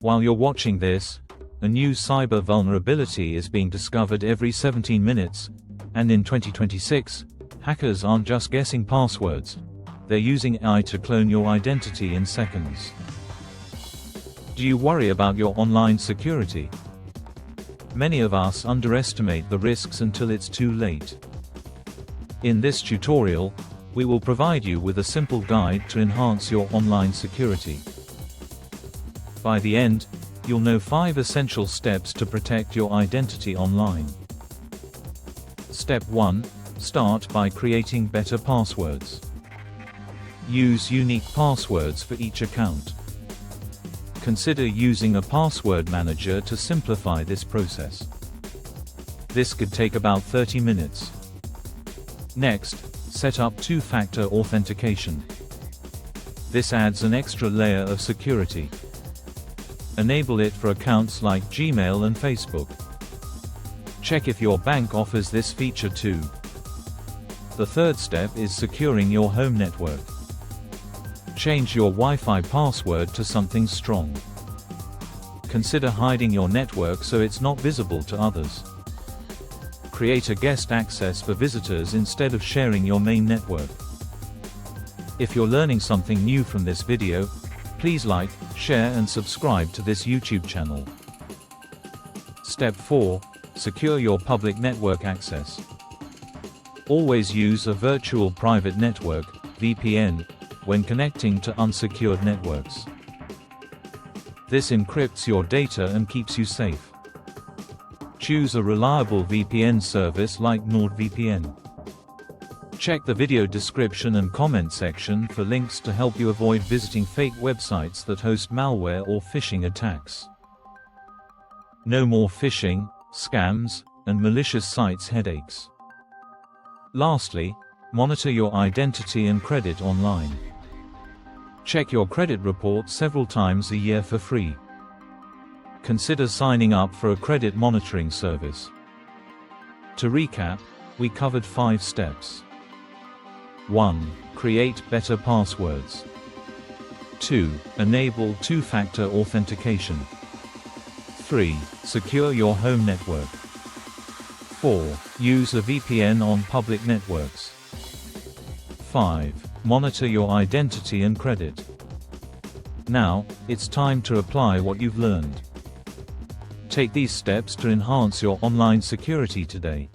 While you're watching this, a new cyber vulnerability is being discovered every 17 minutes, and in 2026, hackers aren't just guessing passwords. They're using AI to clone your identity in seconds. Do you worry about your online security? Many of us underestimate the risks until it's too late. In this tutorial, we will provide you with a simple guide to enhance your online security. By the end, you'll know 5 essential steps to protect your identity online. Step 1. Start by creating better passwords. Use unique passwords for each account. Consider using a password manager to simplify this process. This could take about 30 minutes. Next, set up two-factor authentication. This adds an extra layer of security. Enable it for accounts like Gmail and Facebook. Check if your bank offers this feature too. The third step is securing your home network. Change your Wi-Fi password to something strong. Consider hiding your network so it's not visible to others. Create a guest access for visitors instead of sharing your main network. If you're learning something new from this video, please like, share and subscribe to this YouTube channel. Step 4. Secure your public network access. Always use a virtual private network, VPN, when connecting to unsecured networks. This encrypts your data and keeps you safe. Choose a reliable VPN service like NordVPN. Check the video description and comment section for links to help you avoid visiting fake websites that host malware or phishing attacks. No more phishing, scams, and malicious sites headaches. Lastly, monitor your identity and credit online. Check your credit report several times a year for free. Consider signing up for a credit monitoring service. To recap, we covered 5 steps. 1. Create better passwords. 2. Enable two-factor authentication. 3. Secure your home network. 4. Use a VPN on public networks. 5. Monitor your identity and credit. Now, it's time to apply what you've learned. Take these steps to enhance your online security today.